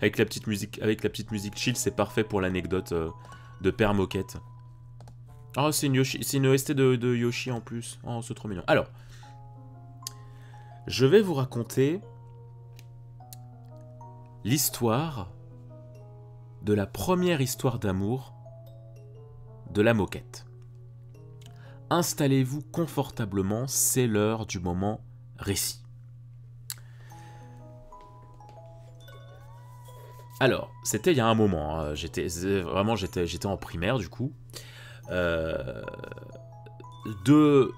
avec la petite musique chill, c'est parfait pour l'anecdote de Père Moquette. Oh, c'est une OST de Yoshi en plus. Oh, c'est trop mignon. Alors, je vais vous raconter l'histoire de la première histoire d'amour de la moquette. Installez-vous confortablement, c'est l'heure du moment récit. Alors, c'était il y a un moment, hein. J'étais en primaire du coup. Euh, de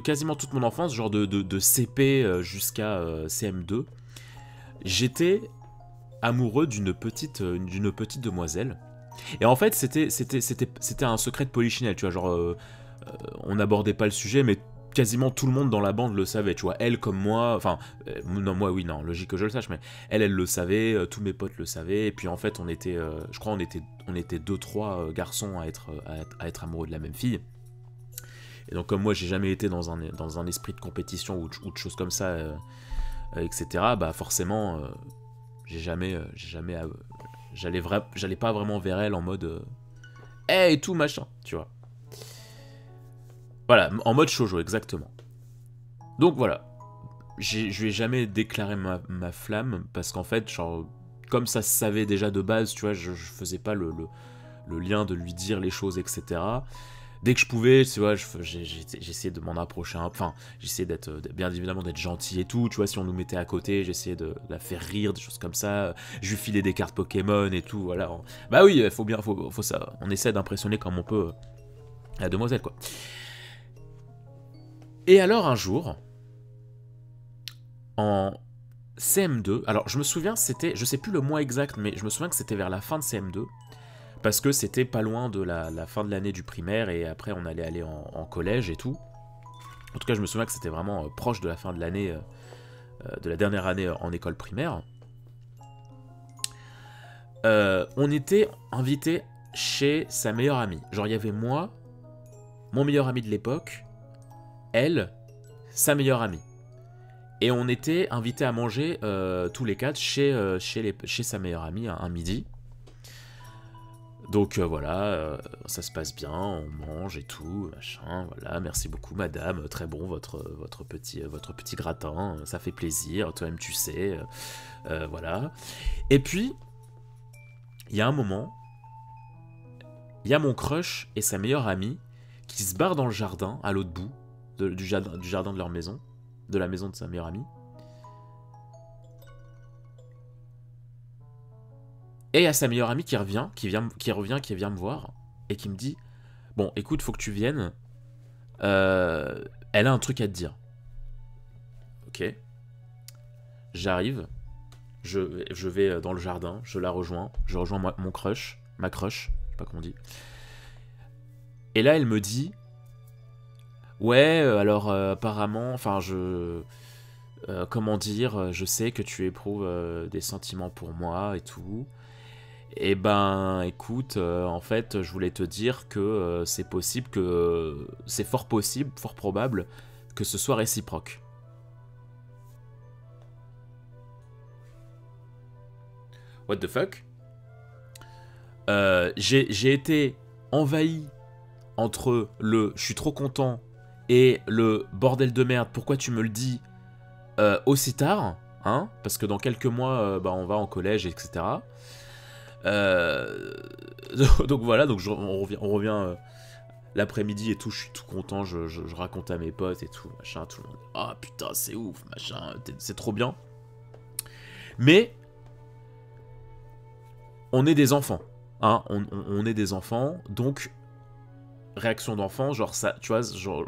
quasiment toute mon enfance, genre de CP jusqu'à CM2, j'étais amoureux d'une petite demoiselle. Et en fait, c'était un secret de polichinelle, tu vois, genre, on n'abordait pas le sujet, mais quasiment tout le monde dans la bande le savait, tu vois, elle comme moi, enfin, non, moi oui, non, logique que je le sache, mais elle le savait, tous mes potes le savaient, et puis en fait, je crois, on était 2-3 garçons à être amoureux de la même fille. Et donc, comme moi, j'ai jamais été dans un esprit de compétition ou de choses comme ça, etc., bah forcément, j'allais pas vraiment vers elle en mode hey, et tout machin, tu vois. Voilà, en mode shoujo, exactement. Donc voilà, je lui ai jamais déclaré ma flamme parce qu'en fait, genre, comme ça se savait déjà de base, tu vois, je faisais pas le lien de lui dire les choses, etc. Dès que je pouvais, tu vois, j'essayais de m'en approcher enfin, j'essayais bien évidemment d'être gentil et tout, tu vois, si on nous mettait à côté, j'essayais de la faire rire, des choses comme ça, je lui filais des cartes Pokémon et tout, voilà. Bah oui, faut ça, on essaie d'impressionner comme on peut la demoiselle, quoi. Et alors un jour, en CM2, alors je me souviens, je sais plus le mois exact, mais je me souviens que c'était vers la fin de CM2, parce que c'était pas loin de la fin de l'année du primaire, et après on allait aller en collège et tout. En tout cas, je me souviens que c'était vraiment proche de la fin de l'année, de la dernière année en école primaire. On était invité chez sa meilleure amie. Genre, il y avait moi, mon meilleur ami de l'époque, elle, sa meilleure amie. Et on était invités à manger tous les quatre chez sa meilleure amie un midi. Donc voilà, ça se passe bien, on mange et tout, machin, voilà, merci beaucoup madame, très bon votre petit gratin, ça fait plaisir, toi-même tu sais, voilà. Et puis, il y a un moment, il y a mon crush et sa meilleure amie qui se barrent dans le jardin, à l'autre bout du jardin de leur maison, de la maison de sa meilleure amie. Et il y a sa meilleure amie qui revient me voir, et qui me dit « Bon, écoute, faut que tu viennes, elle a un truc à te dire. » Ok. J'arrive, je vais dans le jardin, je rejoins mon crush, ma crush, je sais pas comment on dit. Et là, elle me dit « Ouais, alors apparemment, enfin comment dire, je sais que tu éprouves des sentiments pour moi et tout. » Eh ben, écoute, en fait, je voulais te dire que c'est possible que... c'est fort possible, fort probable, que ce soit réciproque. What the fuck? J'ai été envahi entre le « je suis trop content » et le « bordel de merde, pourquoi tu me le dis aussi tard ?» hein, parce que dans quelques mois, bah, on va en collège, etc. Donc voilà, donc on revient l'après-midi et tout, je suis tout content, je raconte à mes potes et tout, machin, tout le monde, ah putain c'est ouf, machin, c'est trop bien. Mais on est des enfants, hein, on est des enfants, donc réaction d'enfant, genre ça, tu vois,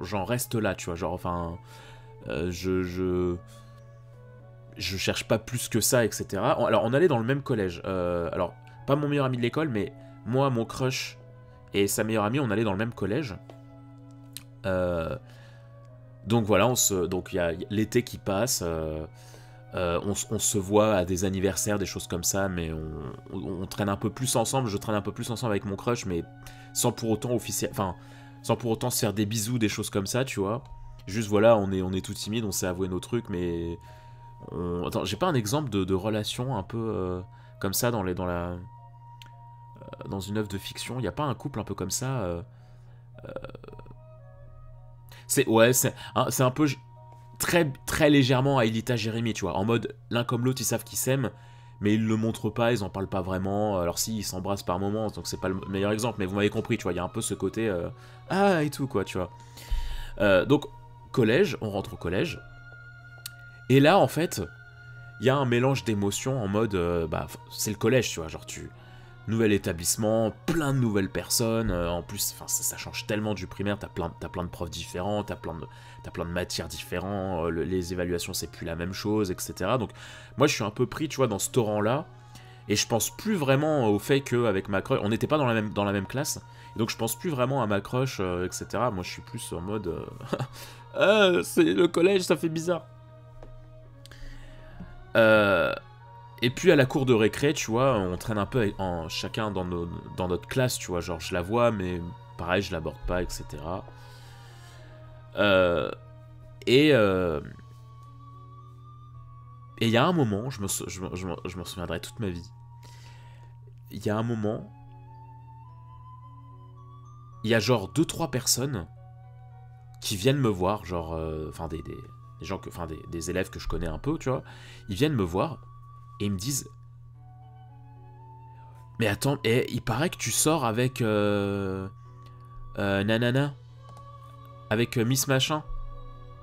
j'en reste là, tu vois, genre enfin, je cherche pas plus que ça, etc. Alors on allait dans le même collège, alors pas mon meilleur ami de l'école, mais moi, mon crush et sa meilleure amie, on allait dans le même collège. Donc voilà, donc il y a l'été qui passe, on se voit à des anniversaires, des choses comme ça, mais on traîne un peu plus ensemble. Je traîne un peu plus ensemble avec mon crush, mais sans pour autant sans pour autant se faire des bisous, des choses comme ça, tu vois. Juste voilà, on est tout timide, on sait avouer nos trucs, mais attends, j'ai pas un exemple de relation un peu comme ça dans une œuvre de fiction. Il n'y a pas un couple un peu comme ça c'est un peu très, très légèrement à Aelita Jérémie, tu vois. En mode, l'un comme l'autre, ils savent qu'ils s'aiment, mais ils le montrent pas, ils en parlent pas vraiment. Alors si, ils s'embrassent par moments, donc c'est pas le meilleur exemple, mais vous m'avez compris, tu vois. Il y a un peu ce côté ah et tout, quoi, tu vois. Donc, collège, on rentre au collège. Et là, en fait, il y a un mélange d'émotions en mode, bah, c'est le collège, tu vois. Genre, nouvel établissement, plein de nouvelles personnes. En plus, ça change tellement du primaire. T'as plein de profs différents, t'as plein de matières différentes. Les évaluations, c'est plus la même chose, etc. Donc, moi, je suis un peu pris, tu vois, dans ce torrent-là. Et je pense plus vraiment au fait qu'avec ma crush, on n'était pas dans la même classe. Et donc, je pense plus vraiment à ma crush, etc. Moi, je suis plus en mode, c'est le collège, ça fait bizarre. Et puis à la cour de récré, tu vois, on traîne un peu chacun dans notre classe, tu vois, genre je la vois, mais pareil, je l'aborde pas, etc. Et il y a un moment, je m'en souviendrai toute ma vie, il y a un moment, il y a genre 2-3 personnes qui viennent me voir, genre, enfin des gens des élèves que je connais un peu, tu vois, ils viennent me voir, et ils me disent mais attends, il paraît que tu sors avec Nanana, avec Miss Machin.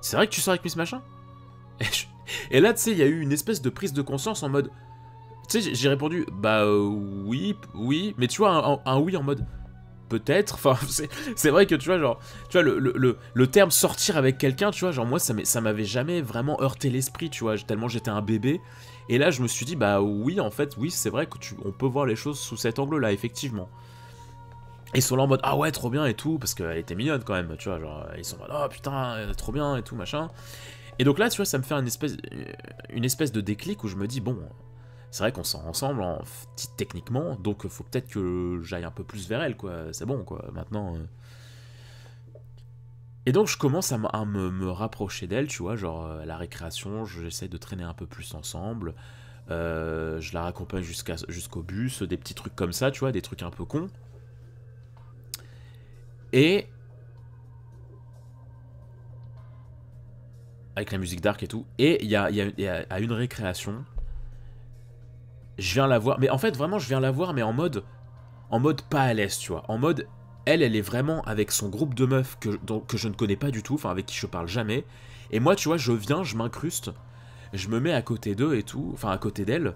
C'est vrai que tu sors avec Miss Machin? Et là, tu sais, il y a eu une espèce de prise de conscience en mode... Tu sais, j'ai répondu, bah oui, mais tu vois, un oui en mode... Peut-être, enfin, c'est vrai que tu vois, genre... Tu vois, le terme sortir avec quelqu'un, tu vois, genre moi, ça m'avait jamais vraiment heurté l'esprit, tu vois, tellement j'étais un bébé. Et là, je me suis dit, bah oui, en fait, oui, c'est vrai qu'on peut voir les choses sous cet angle-là, effectivement. Ils sont là en mode, ah ouais, trop bien et tout, parce qu'elle était mignonne quand même, tu vois, genre, ils sont en mode, oh putain, trop bien et tout, machin. Et donc là, tu vois, ça me fait une espèce de déclic où je me dis, bon, c'est vrai qu'on sort ensemble, techniquement, donc faut peut-être que j'aille un peu plus vers elle, quoi, c'est bon, quoi, maintenant... Et donc je commence à me rapprocher d'elle, tu vois, genre à la récréation, j'essaie de traîner un peu plus ensemble, je la raccompagne jusqu'au bus, des petits trucs comme ça, tu vois, des trucs un peu cons. Et... avec la musique dark et tout, et il y a à une récréation, je viens la voir, mais en fait vraiment je viens la voir, mais en mode pas à l'aise, tu vois, en mode... Elle est vraiment avec son groupe de meufs que je ne connais pas du tout, enfin avec qui je parle jamais. Et moi, tu vois, je viens, je m'incruste, je me mets à côté d'eux et tout, enfin à côté d'elle.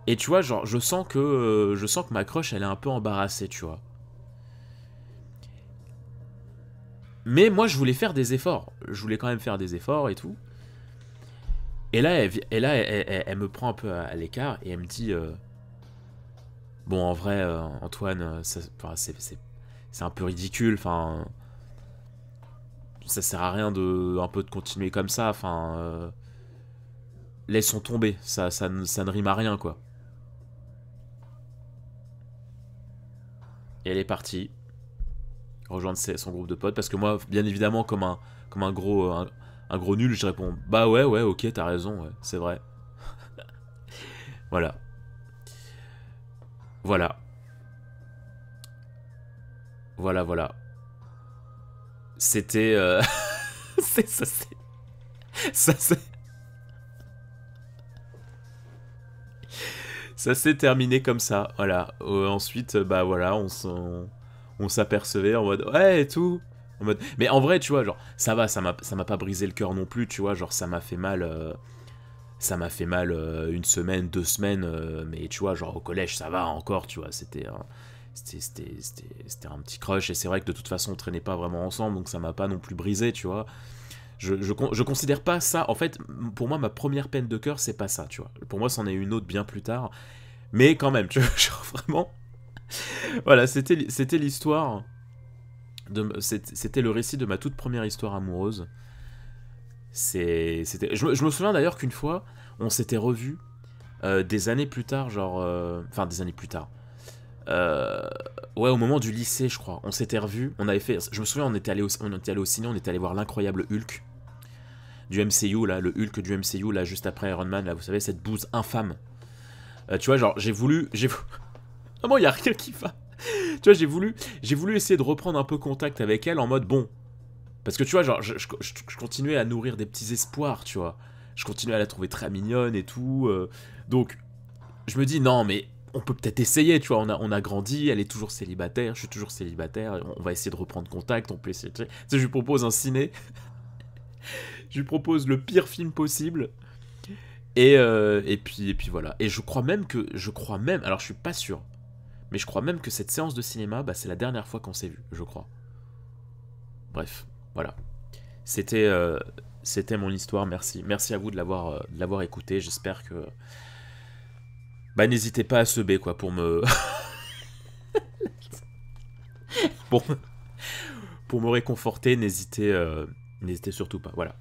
Et tu vois, genre, je sens que ma crush, elle est un peu embarrassée, tu vois. Mais moi, je voulais faire des efforts. Je voulais quand même faire des efforts et tout. Et là, elle me prend un peu à l'écart et elle me dit... bon, en vrai, Antoine, c'est un peu ridicule, enfin... ça sert à rien un peu de continuer comme ça, enfin... laissons tomber, ça ne rime à rien, quoi. Et elle est partie, rejoindre son groupe de potes, parce que moi, bien évidemment, comme un gros nul, je réponds, bah ouais, ok, t'as raison, ouais, c'est vrai. Voilà. Voilà. Voilà. C'était... ça s'est terminé comme ça, voilà. Ensuite, bah voilà, on s'apercevait en mode ouais et tout. En mode... Mais en vrai, tu vois, genre, ça va, ça m'a pas brisé le cœur non plus, tu vois, genre, ça m'a fait mal. Ça m'a fait mal 1 semaine, 2 semaines, mais tu vois, genre au collège, ça va encore, tu vois, c'était un petit crush, et c'est vrai que de toute façon, on traînait pas vraiment ensemble, donc ça m'a pas non plus brisé, tu vois. Je considère pas ça, en fait, pour moi, ma première peine de cœur, c'est pas ça, tu vois. Pour moi, c'en est une autre bien plus tard, mais quand même, tu vois, genre vraiment... Voilà, c'était l'histoire, c'était le récit de ma toute première histoire amoureuse. Je me souviens d'ailleurs qu'une fois, on s'était revus des années plus tard, genre... Enfin, des années plus tard. Ouais, au moment du lycée, je crois. On s'était revus, on avait fait... Je me souviens, on était allé au ciné, on était allé voir l'incroyable Hulk du MCU, là, le Hulk du MCU, là, juste après Iron Man, là, vous savez, cette bouse infâme. Tu vois, genre, Vraiment, il y a rien qui va. Tu vois, j'ai voulu essayer de reprendre un peu contact avec elle en mode, bon... Parce que tu vois, genre, je continuais à nourrir des petits espoirs, tu vois. Je continuais à la trouver très mignonne et tout. Donc, je me dis, non, mais on peut peut-être essayer, tu vois. On a grandi, elle est toujours célibataire, je suis toujours célibataire. On va essayer de reprendre contact, on peut essayer... Tu sais, je lui propose un ciné. Je lui propose le pire film possible. Et puis voilà. Et je crois même que... Alors, je suis pas sûr. Mais je crois même que cette séance de cinéma, bah, c'est la dernière fois qu'on s'est vu, je crois. Bref, voilà. C'était c'était mon histoire, merci. Merci à vous de l'avoir écouté, j'espère que... Bah n'hésitez pas à seber quoi pour me... pour, me... pour me réconforter, n'hésitez surtout pas, voilà.